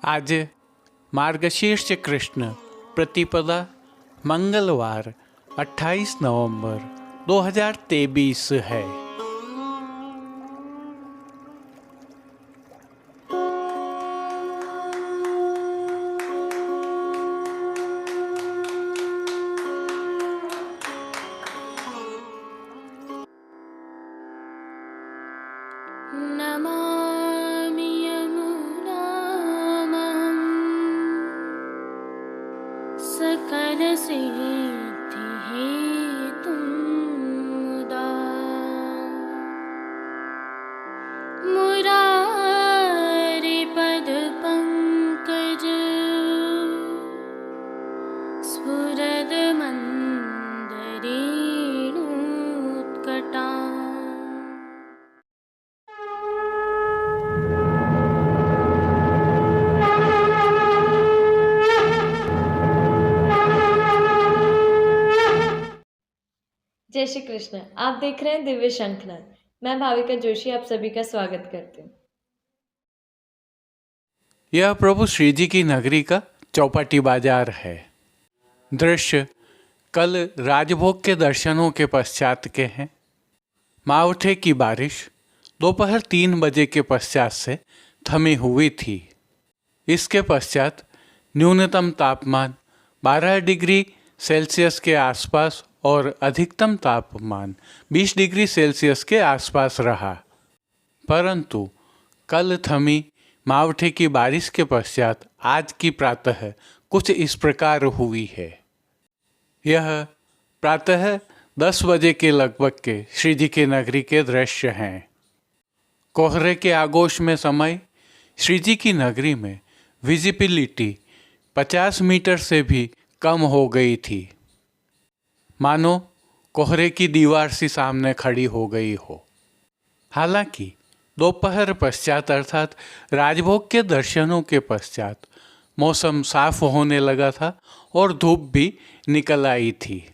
आज मार्गशीर्ष कृष्ण प्रतिपदा मंगलवार 28 नवंबर 2023 है। नमामि यमुनामहं सकलसिद्धिहेतुं मुदा मुरारिपदपङ्कज स्फुरदमन्दरेणुत्कटा। जय श्री कृष्ण। आप देख रहे हैं दिव्य शंखनाद। मैं भाविका जोशी आप सभी का स्वागत करती हूँ। यह प्रभु श्री जी की नगरी का चौपाटी बाजार है। दृश्य कल राजभोग के दर्शनों के पश्चात के हैं। मावठे की बारिश दोपहर 3 बजे के पश्चात से थमी हुई थी। इसके पश्चात न्यूनतम तापमान 12 डिग्री सेल्सियस के आसपास और अधिकतम तापमान 20 डिग्री सेल्सियस के आसपास रहा। परंतु कल थमी मावठे की बारिश के पश्चात आज की प्रातः कुछ इस प्रकार हुई है। यह प्रातः 10 बजे के लगभग के श्री जी की नगरी के दृश्य हैं। कोहरे के आगोश में समय श्री जी की नगरी में विजिबिलिटी 50 मीटर से भी कम हो गई थी। मानो कोहरे की दीवार सी सामने खड़ी हो गई हो। हालांकि दोपहर पश्चात अर्थात राजभोग के दर्शनों के पश्चात मौसम साफ होने लगा था और धूप भी निकल आई थी।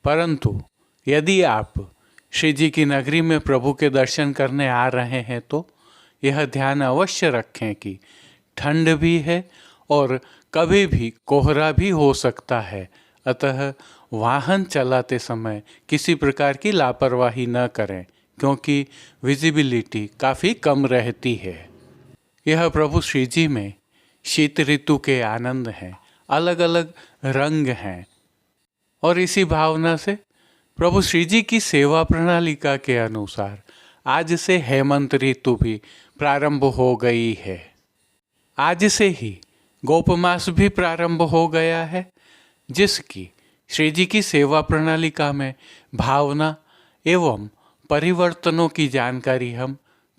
परंतु यदि आप श्री जी की नगरी में प्रभु के दर्शन करने आ रहे हैं तो यह ध्यान अवश्य रखें कि ठंड भी है और कभी भी कोहरा भी हो सकता है। अतः वाहन चलाते समय किसी प्रकार की लापरवाही न करें क्योंकि विजिबिलिटी काफ़ी कम रहती है। यह प्रभु श्री जी में शीत ऋतु के आनंद हैं, अलग अलग रंग हैं और इसी भावना से प्रभु श्री जी की सेवा प्रणालिका के अनुसार आज से हेमंत ऋतु भी प्रारंभ हो गई है। आज से ही गोपमास भी प्रारंभ हो गया है, जिसकी श्री जी की सेवा प्रणालिका में भावना एवं परिवर्तनों की जानकारी हम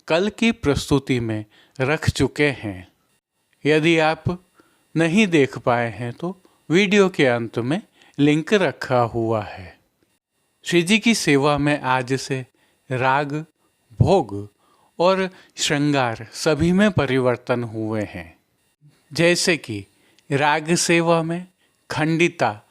कल की प्रस्तुति में रख चुके हैं। यदि आप नहीं देख पाए हैं तो वीडियो के अंत में लिंक रखा हुआ है। श्री जी की सेवा में आज से राग, भोग और श्रृंगार सभी में परिवर्तन हुए हैं। जैसे कि राग सेवा में खंडिता,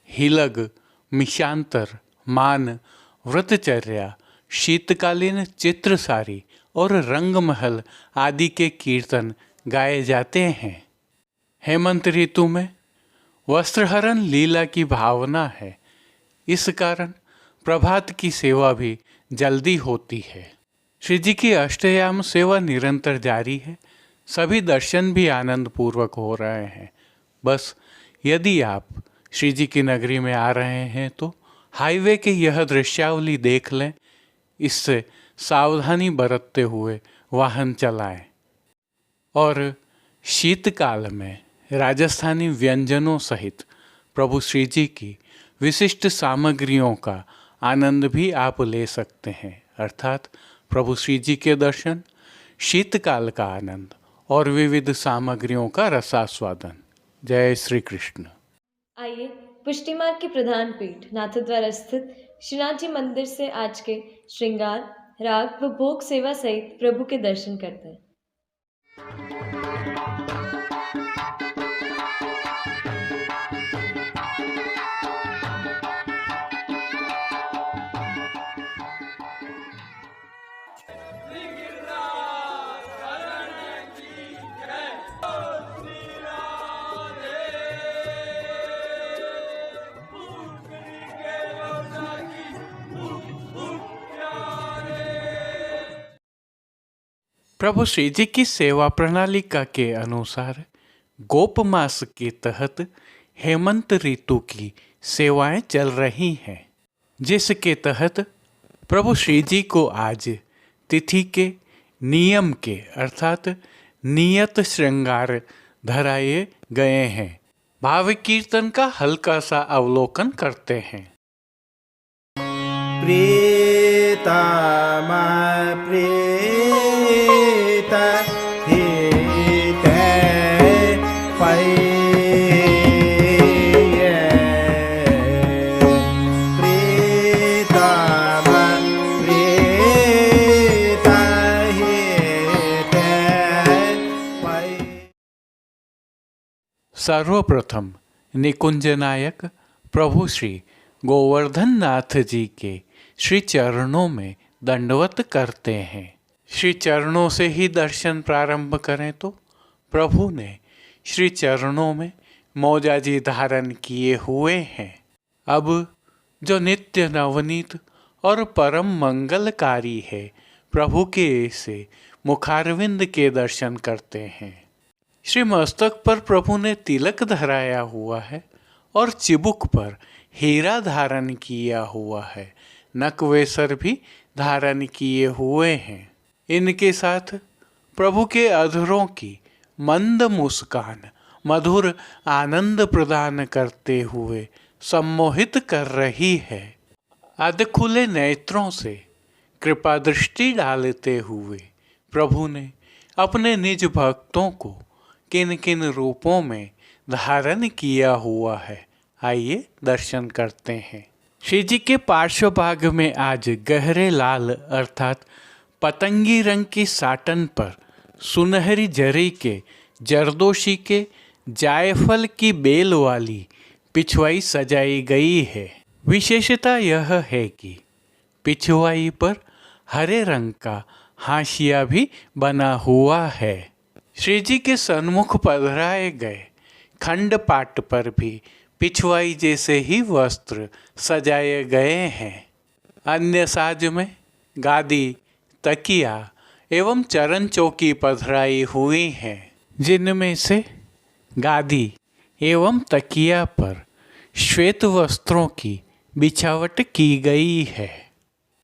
हिलग, मिशांतर, मान, व्रतचर्या, शीतकालीन चित्रसारी और रंगमहल आदि के कीर्तन गाए जाते हैं। हेमंत ऋतु में वस्त्रहरण लीला की भावना है। इस कारण प्रभात की सेवा भी जल्दी होती है। श्री जी की अष्टयाम सेवा निरंतर जारी है। सभी दर्शन भी आनंद पूर्वक हो रहे हैं। बस यदि आप श्री जी की नगरी में आ रहे हैं तो हाईवे के यह दृश्यावली देख लें। इससे सावधानी बरतते हुए वाहन चलाएं और शीतकाल में राजस्थानी व्यंजनों सहित प्रभु श्री जी की विशिष्ट सामग्रियों का आनंद भी आप ले सकते हैं। अर्थात प्रभु श्री जी के दर्शन, शीतकाल का आनंद और विविध सामग्रियों का रसास्वादन। जय श्री कृष्ण। आइए पुष्टि मार्ग की प्रधान पीठ नाथद्वारा स्थित श्रीनाथ जी मंदिर से आज के श्रृंगार, राग व भोग सेवा सहित प्रभु के दर्शन करते हैं। श्री प्रभु श्री जी की सेवा प्रणालिका के अनुसार गोप मास के तहत हेमंत ऋतु की सेवाएं चल रही हैं, जिसके तहत प्रभु श्री जी को आज तिथि के नियम के अर्थात नियत श्रृंगार धराए गए हैं। भाव कीर्तन का हल्का सा अवलोकन करते हैं। प्रीता मा प्रीता हिते पये प्रीता मा प्रीता हिते पये। सर्वप्रथम निकुंज नायक प्रभु श्री गोवर्धन नाथ जी के श्री चरणों में दंडवत करते हैं। श्री चरणों से ही दर्शन प्रारंभ करें तो प्रभु ने श्री चरणों में मौजाजी धारण किए हुए हैं। अब जो नित्य नवनीत और परम मंगलकारी है, प्रभु के से मुखारविंद के दर्शन करते हैं। श्री मस्तक पर प्रभु ने तिलक धराया हुआ है और चिबुक पर हीरा धारण किया हुआ है। नकवेसर भी धारण किए हुए हैं। इनके साथ प्रभु के अधरों की मंद मुस्कान मधुर आनंद प्रदान करते हुए सम्मोहित कर रही है। अध खुले नेत्रों से कृपा दृष्टि डालते हुए प्रभु ने अपने निज भक्तों को किन किन रूपों में धारण किया हुआ है, आइए दर्शन करते हैं। श्री जी के पार्श्व भाग में आज गहरे लाल अर्थात पतंगी रंग की साटन पर सुनहरी जरी के जरदोशी के जायफल की बेल वाली पिछवाई सजाई गई है। विशेषता यह है कि पिछवाई पर हरे रंग का हाशिया भी बना हुआ है। श्री जी के सन्मुख पधराए गए खंड पाट पर भी पिछवाई जैसे ही वस्त्र सजाए गए हैं। अन्य साज में गादी, तकिया एवं चरण चौकी पधराई हुई हैं, जिनमें से गादी एवं तकिया पर श्वेत वस्त्रों की बिछावट की गई है।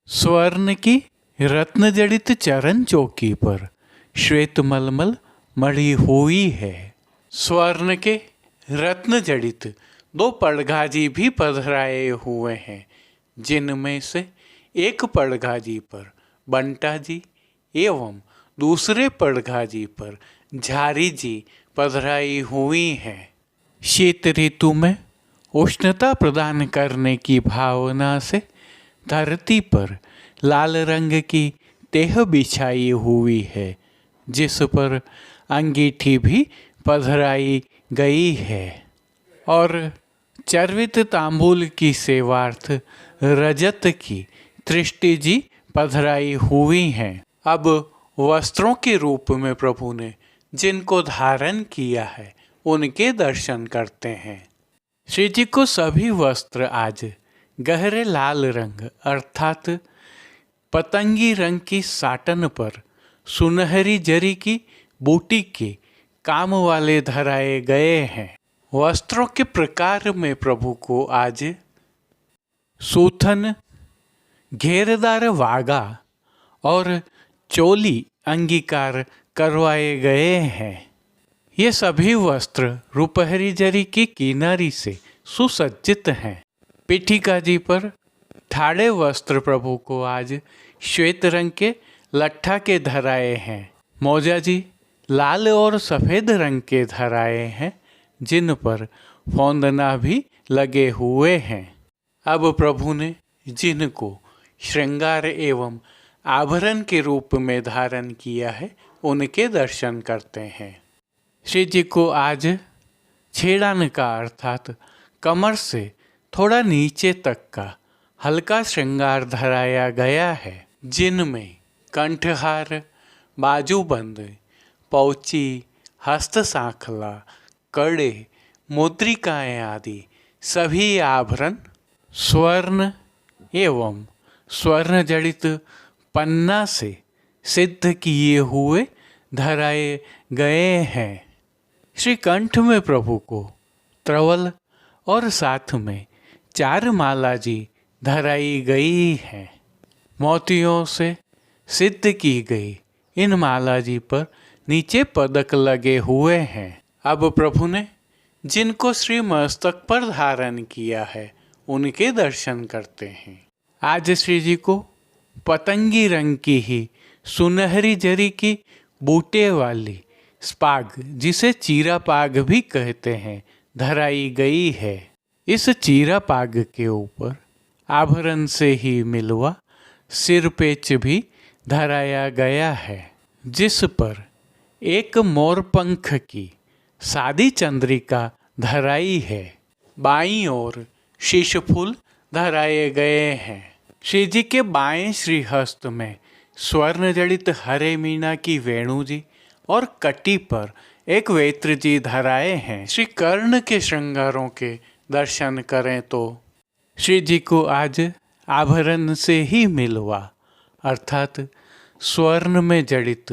स्वर्ण की रत्न जड़ित चरण चौकी पर श्वेत मलमल मढ़ी हुई है। स्वर्ण के रत्न जड़ित 2 पड़घाजी भी पधराए हुए हैं, जिनमें से एक पड़घाजी पर बंटा जी एवं दूसरे पड़घाजी पर झारी जी पधराई हुई हैं। शीत ऋतु में उष्णता प्रदान करने की भावना से धरती पर लाल रंग की तेह बिछाई हुई है, जिस पर अंगीठी भी पधराई गई है और चर्वित तांबूल की सेवार्थ रजत की तृष्टि जी पधराई हुई हैं। अब वस्त्रों के रूप में प्रभु ने जिनको धारण किया है, उनके दर्शन करते हैं। श्री जी को सभी वस्त्र आज गहरे लाल रंग अर्थात पतंगी रंग की साटन पर सुनहरी जरी की बूटी के काम वाले धराए गए हैं। वस्त्रों के प्रकार में प्रभु को आज सूथन, घेरदार वागा और चोली अंगीकार करवाए गए हैं। ये सभी वस्त्र रुपहरी जरी की किनारी से सुसज्जित हैं। पीठिका जी पर ठाड़े वस्त्र प्रभु को आज श्वेत रंग के लट्ठा के धराए हैं। मौजा जी लाल और सफ़ेद रंग के धराए हैं, जिन पर फौंदना भी लगे हुए हैं। अब प्रभु ने जिनको श्रृंगार एवं आभरण के रूप में धारण किया है, उनके दर्शन करते हैं। श्री जी को आज छेड़ान का अर्थात कमर से थोड़ा नीचे तक का हल्का श्रृंगार धराया गया है, जिनमें कंठहार, बाजूबंद, पौची, हस्त सांखला, कड़े, मुद्रिकाएं आदि सभी आभरण स्वर्ण एवं स्वर्ण जड़ित पन्ना से सिद्ध किए हुए धराए गए हैं। श्री कंठ में प्रभु को त्रवल और साथ में 4 माला जी धराई गई हैं। मोतियों से सिद्ध की गई इन माला जी पर नीचे पदक लगे हुए हैं। अब प्रभु ने जिनको श्री मस्तक पर धारण किया है उनके दर्शन करते हैं। आज श्री जी को पतंगी रंग की ही सुनहरी जरी की बूटे वाली स्पाग, जिसे चीरा पाग भी कहते हैं, धराई गई है। इस चीरा पाग के ऊपर आभरण से ही मिलवा सिर पेच भी धराया गया है, जिस पर एक मोरपंख की सादी चंद्रिका धराई है। बाईं ओर शीश फूल धराए गए हैं। श्री जी के बाएं श्रीहस्त में स्वर्ण जड़ित हरे मीना की वेणु जी और कटी पर एक वेत्र जी धराए हैं। श्री कर्ण के श्रृंगारों के दर्शन करें तो श्री जी को आज आभरण से ही मिलवा अर्थात स्वर्ण में जड़ित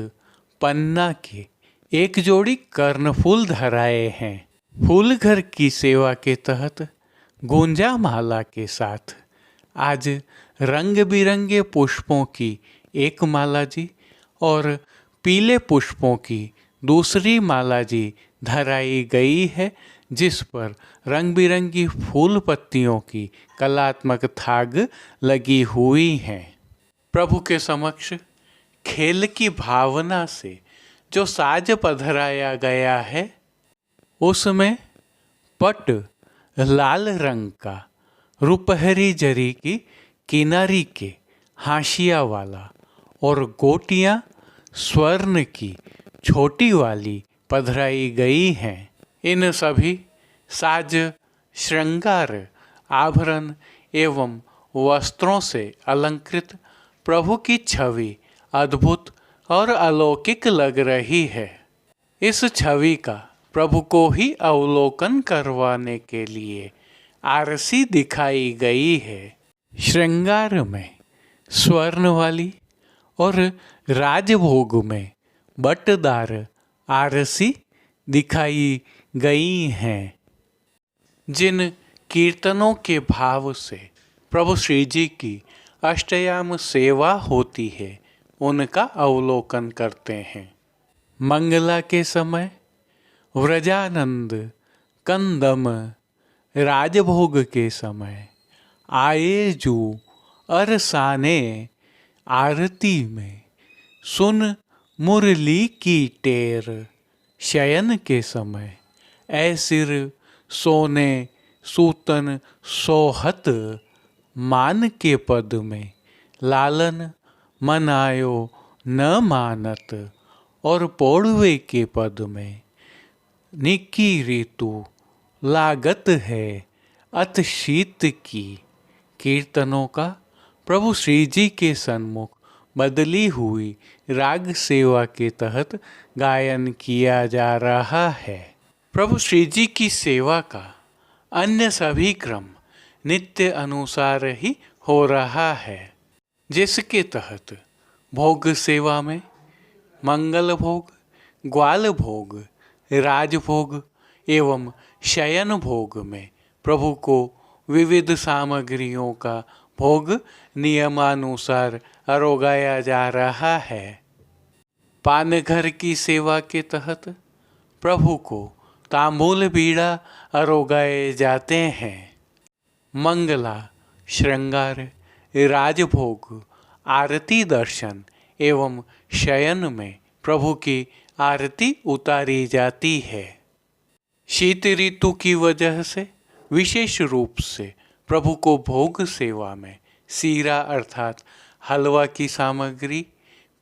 पन्ना के एक जोड़ी कर्णफूल धराए हैं। फूल घर की सेवा के तहत गुंजा माला के साथ आज रंग बिरंगे पुष्पों की एक माला जी और पीले पुष्पों की दूसरी माला जी धराई गई है, जिस पर रंग बिरंगी फूल पत्तियों की कलात्मक थाग लगी हुई हैं। प्रभु के समक्ष खेल की भावना से जो साज पधराया गया है उसमें पट लाल रंग का रुपहरी जरी की किनारी के हाशिया वाला और गोटियां स्वर्ण की छोटी वाली पधराई गई हैं। इन सभी साज श्रृंगार आभरण एवं वस्त्रों से अलंकृत प्रभु की छवि अद्भुत और अलौकिक लग रही है। इस छवि का प्रभु को ही अवलोकन करवाने के लिए आरसी दिखाई गई है। श्रृंगार में स्वर्ण वाली और राजभोग में बटदार आरसी दिखाई गई हैं। जिन कीर्तनों के भाव से प्रभु श्री जी की अष्टयाम सेवा होती है उनका अवलोकन करते हैं। मंगला के समय व्रजानंद कंदम राजभोग के समय आए जू अरसाने आरती में सुन मुरली की टेर शयन के समय ऐसिर सोने सूतन सोहत मान के पद में लालन मनायो न मानत और पौड़वे के पद में निकी ऋतु लागत है अत शीत की। कीर्तनों का प्रभु श्री जी के सन्मुख बदली हुई राग सेवा के तहत गायन किया जा रहा है। प्रभु श्री जी की सेवा का अन्य सभी क्रम नित्य अनुसार ही हो रहा है, जिसके तहत भोग सेवा में मंगल भोग, ग्वाल भोग, राजभोग एवं शयन भोग में प्रभु को विविध सामग्रियों का भोग नियमानुसार अरोगाया जा रहा है। पानघर की सेवा के तहत प्रभु को तांबूल बीड़ा अरोगाए जाते हैं। मंगला, श्रृंगार, राजभोग, आरती दर्शन एवं शयन में प्रभु की आरती उतारी जाती है। शीत ऋतु की वजह से विशेष रूप से प्रभु को भोग सेवा में सीरा अर्थात हलवा की सामग्री,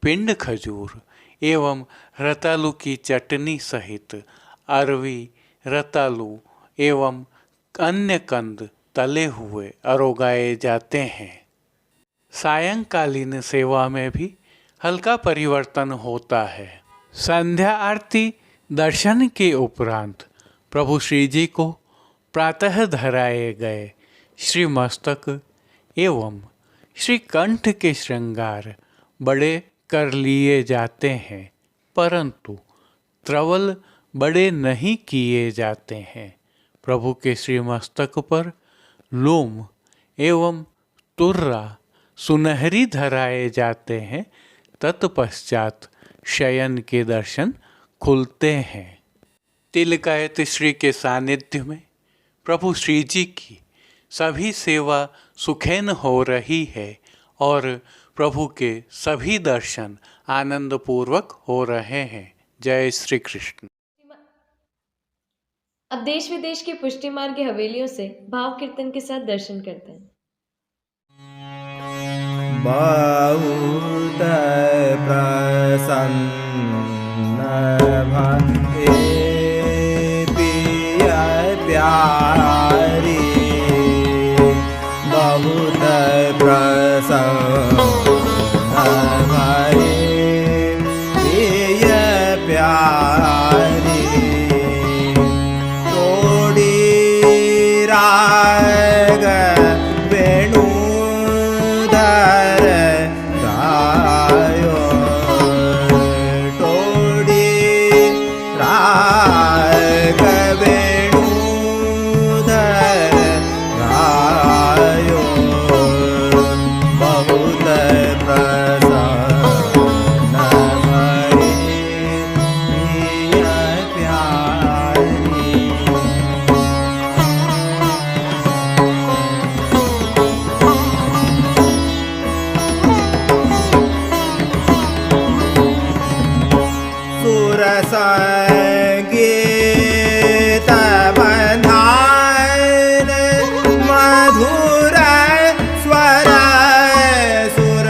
पिंड खजूर एवं रतालू की चटनी सहित अरवी, रतालू एवं अन्य कंद तले हुए अरोगाए जाते हैं। सायंकालीन सेवा में भी हल्का परिवर्तन होता है। संध्या आरती दर्शन के उपरांत प्रभु श्री जी को प्रातः धराए गए श्री मस्तक एवं श्री कंठ के श्रृंगार बड़े कर लिए जाते हैं, परंतु त्रवल बड़े नहीं किए जाते हैं। प्रभु के श्री मस्तक पर लोम एवं तुर्रा सुनहरी धराए जाते हैं। तत्पश्चात शयन के दर्शन खुलते हैं। तिलकायत श्री के सानिध्य में प्रभु श्री जी की सभी सेवा सुखैन हो रही है और प्रभु के सभी दर्शन आनंद पूर्वक हो रहे हैं। जय श्री कृष्ण। अब देश विदेश की पुष्टि मार्ग की हवेलियों से भाव कीर्तन के साथ दर्शन करते हैं। बहुत प्रसन्न भये पिया प्यारी, बहुत प्रसन्न भये पिया प्यारी, तोड़ी राग वेणु संगीत बंधान मधुर स्वर सुर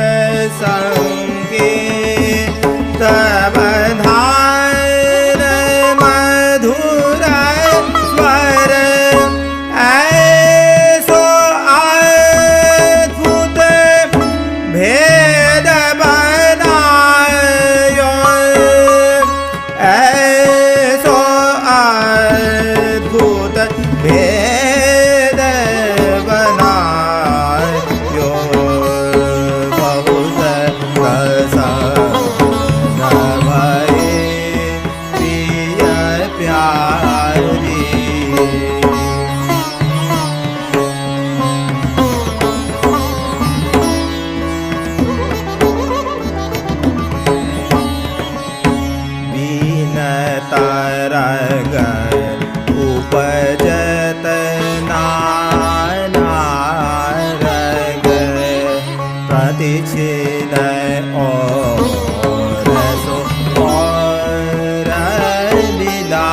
संगीत बंधान मधुर स्वर, ऐसो अद्भुत भेद बनायो, ऐसो अद्भुत भेद बनायो, बहुत प्रसन्न भये पिया प्यारी। तरग उपजत नाना रग, प्रतिछिन और सो और लीला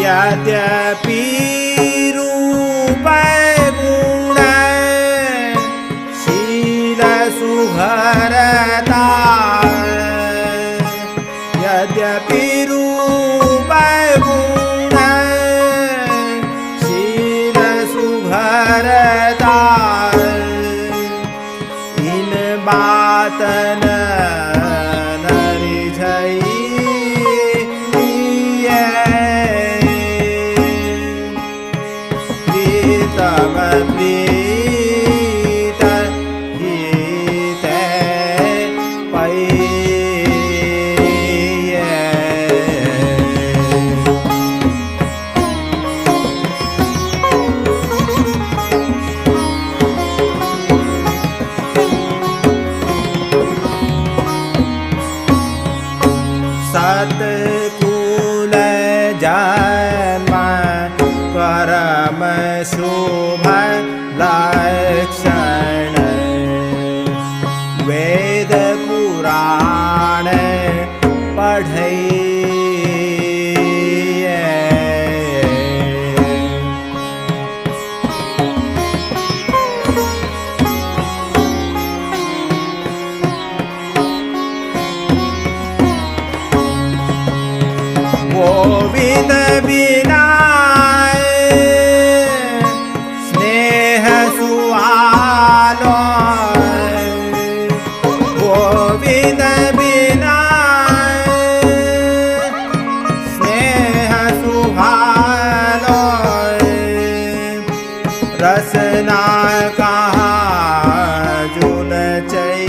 यद्यपि रूपगुण शील सुघरता यद्यपि रूपगुण शील सुघरता इन बातन सत्कुल जन्म परम शुभ लक्षण वेद पुराण पढ़ैये गोविंद बिना स्नेह सुहालो गोविंद बिना स्नेह सुहालो रसना कहाँ जुन चाहिए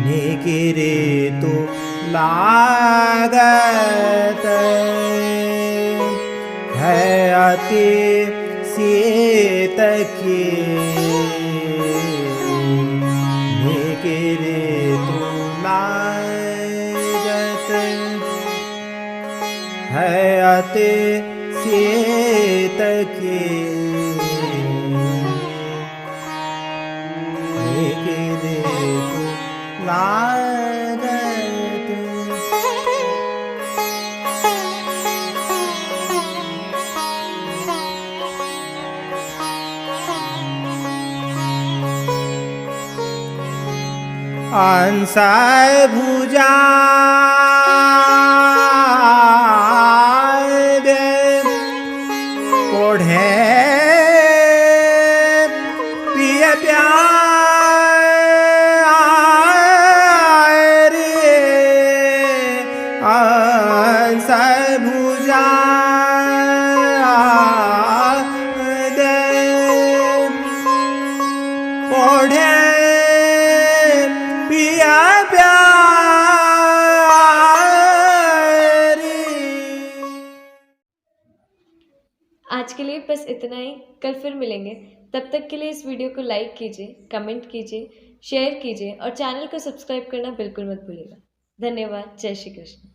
निकिरे तो लागत है अति सीत की निकिरे तो लागत है अति सीत की निकिरे तो लागत अंसाय भुजा दे ओढ़े पिय प्यार अंसाय भुजा दे ओढ़े आज के लिए बस इतना ही। कल फिर मिलेंगे। तब तक के लिए इस वीडियो को लाइक कीजिए, कमेंट कीजिए, शेयर कीजिए और चैनल को सब्सक्राइब करना बिल्कुल मत भूलिएगा। धन्यवाद। जय श्री कृष्ण।